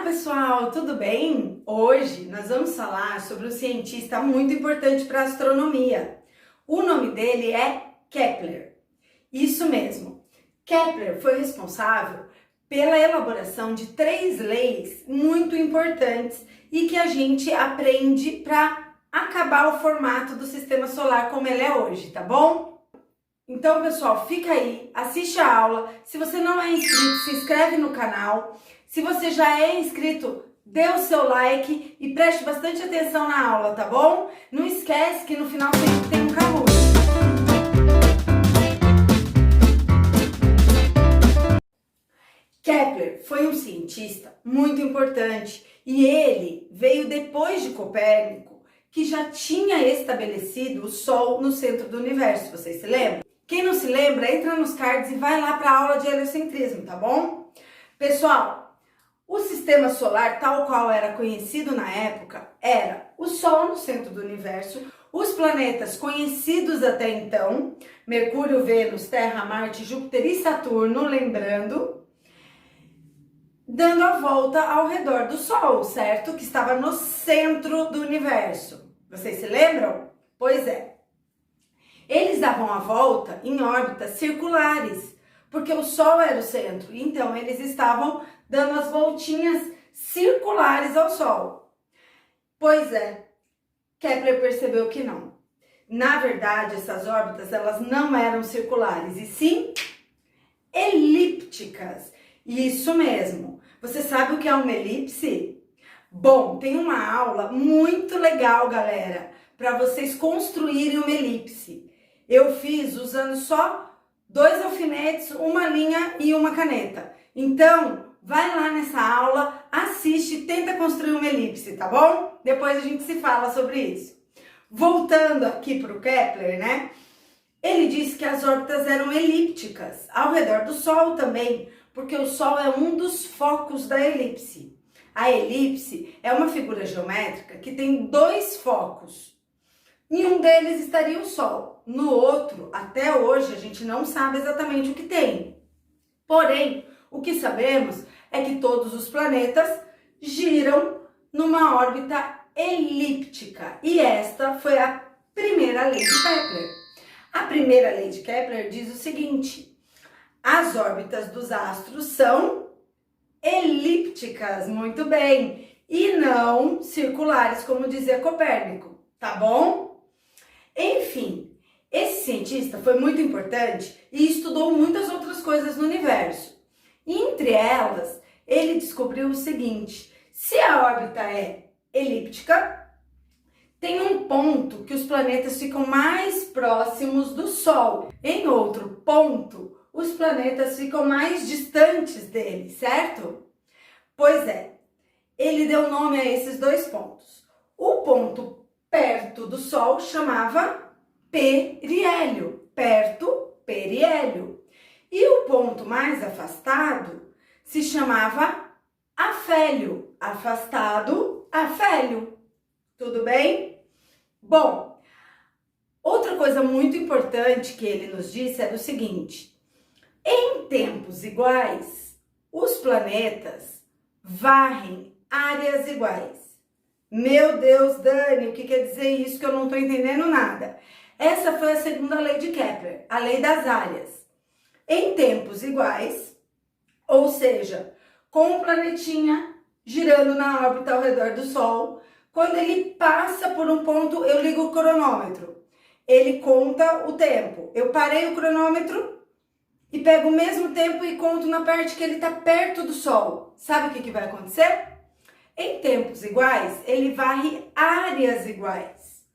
pessoal, tudo bem? Hoje nós vamos falar sobre um cientista muito importante para a astronomia. O nome dele é Kepler. Isso mesmo. Kepler foi responsável pela elaboração de 3 leis muito importantes e que a gente aprende para acabar o formato do sistema solar como ele é hoje, tá bom? Então, pessoal, fica aí, assiste a aula. Se você não é inscrito, se inscreve no canal. Se você já é inscrito, dê o seu like e preste bastante atenção na aula, tá bom? Não esquece que no final sempre tem um canudo. Kepler foi um cientista muito importante e ele veio depois de Copérnico, que já tinha estabelecido o Sol no centro do universo. Vocês se lembram? Quem não se lembra, entra nos cards e vai lá para a aula de heliocentrismo, tá bom? Pessoal, o sistema solar, tal qual era conhecido na época, era o Sol no centro do universo, os planetas conhecidos até então, Mercúrio, Vênus, Terra, Marte, Júpiter e Saturno, lembrando, dando a volta ao redor do Sol, certo? Que estava no centro do universo. Vocês se lembram? Pois é. Eles davam a volta em órbitas circulares, porque o Sol era o centro, então eles estavam dando as voltinhas circulares ao Sol. Pois é, Kepler percebeu que não. Na verdade, essas órbitas elas não eram circulares, e sim elípticas. Isso mesmo. Você sabe o que é uma elipse? Bom, tem uma aula muito legal, galera, para vocês construírem uma elipse. Eu fiz usando só 2 alfinetes, uma linha e uma caneta. Então, vai lá nessa aula, assiste e tenta construir uma elipse, tá bom? Depois a gente se fala sobre isso. Voltando aqui para o Kepler, né? Ele disse que as órbitas eram elípticas, ao redor do Sol também, porque o Sol é um dos focos da elipse. A elipse é uma figura geométrica que tem 2 focos. Em um deles estaria o Sol, no outro, até hoje, a gente não sabe exatamente o que tem. Porém, o que sabemos é que todos os planetas giram numa órbita elíptica. E esta foi a primeira lei de Kepler. A primeira lei de Kepler diz o seguinte: as órbitas dos astros são elípticas, muito bem, e não circulares, como dizia Copérnico, tá bom? Enfim, esse cientista foi muito importante e estudou muitas outras coisas no universo. Entre elas, ele descobriu o seguinte: se a órbita é elíptica, tem um ponto que os planetas ficam mais próximos do Sol. Em outro ponto, os planetas ficam mais distantes dele, certo? Pois é, ele deu nome a esses 2 pontos. O ponto perto do Sol chamava periélio, periélio. E o ponto mais afastado se chamava afélio, afélio. Tudo bem? Bom, outra coisa muito importante que ele nos disse era o seguinte: em tempos iguais, os planetas varrem áreas iguais. Meu Deus, Dani, o que quer dizer isso que eu não estou entendendo nada? Essa foi a segunda lei de Kepler, a lei das áreas. Em tempos iguais, ou seja, com o planetinha girando na órbita ao redor do Sol, quando ele passa por um ponto, eu ligo o cronômetro. Ele conta o tempo. Eu parei o cronômetro e pego o mesmo tempo e conto na parte que ele está perto do Sol. Sabe o que vai acontecer? Em tempos iguais, ele varre áreas iguais.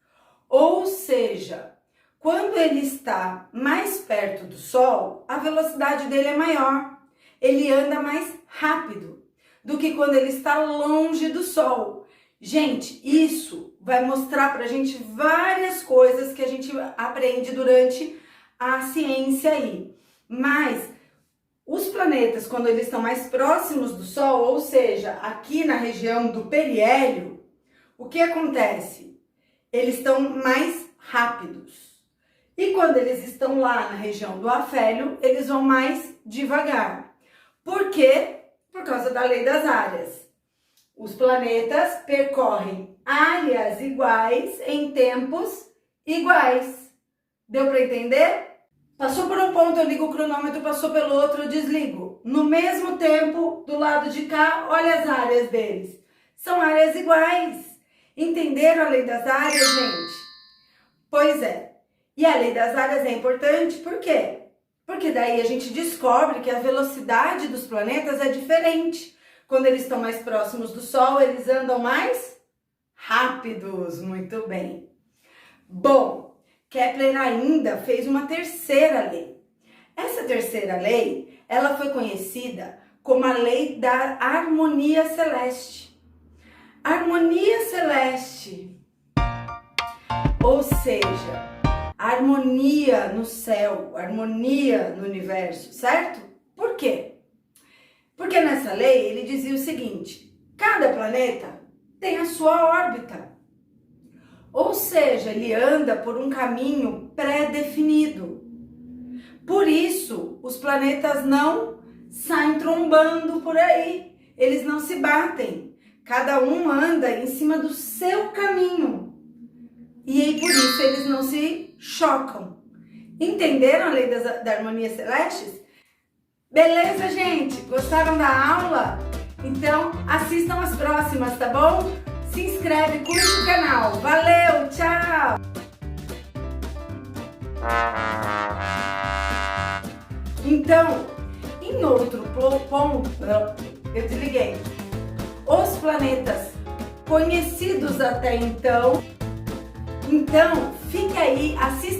Ou seja, quando ele está mais perto do Sol, a velocidade dele é maior. Ele anda mais rápido do que quando ele está longe do Sol. Gente, isso vai mostrar pra gente várias coisas que a gente aprende durante a ciência aí. Mas os planetas, quando eles estão mais próximos do Sol, ou seja, aqui na região do periélio, o que acontece? Eles estão mais rápidos. E quando eles estão lá na região do afélio, eles vão mais devagar. Por quê? Por causa da lei das áreas. Os planetas percorrem áreas iguais em tempos iguais. Deu para entender? Passou por um ponto, eu ligo o cronômetro, passou pelo outro, eu desligo. No mesmo tempo, do lado de cá, olha as áreas deles. São áreas iguais. Entenderam a lei das áreas, gente? Pois é. E a lei das áreas é importante, por quê? Porque daí a gente descobre que a velocidade dos planetas é diferente. Quando eles estão mais próximos do Sol, eles andam mais rápidos. Muito bem. Bom, Kepler ainda fez uma terceira lei. Essa terceira lei, ela foi conhecida como a lei da harmonia celeste. Harmonia celeste, ou seja, harmonia no céu, harmonia no universo, certo? Por quê? Porque nessa lei ele dizia o seguinte: cada planeta tem a sua órbita. Ou seja, ele anda por um caminho pré-definido. Por isso, os planetas não saem trombando por aí. Eles não se batem. Cada um anda em cima do seu caminho. E aí, por isso, eles não se chocam. Entenderam a lei da harmonia celeste? Beleza, gente? Gostaram da aula? Então, assistam as próximas, tá bom? Se inscreve, curte o canal. Valeu, tchau! Então, em outro ponto, eu desliguei. Os planetas conhecidos até então. Então, fica aí, assista.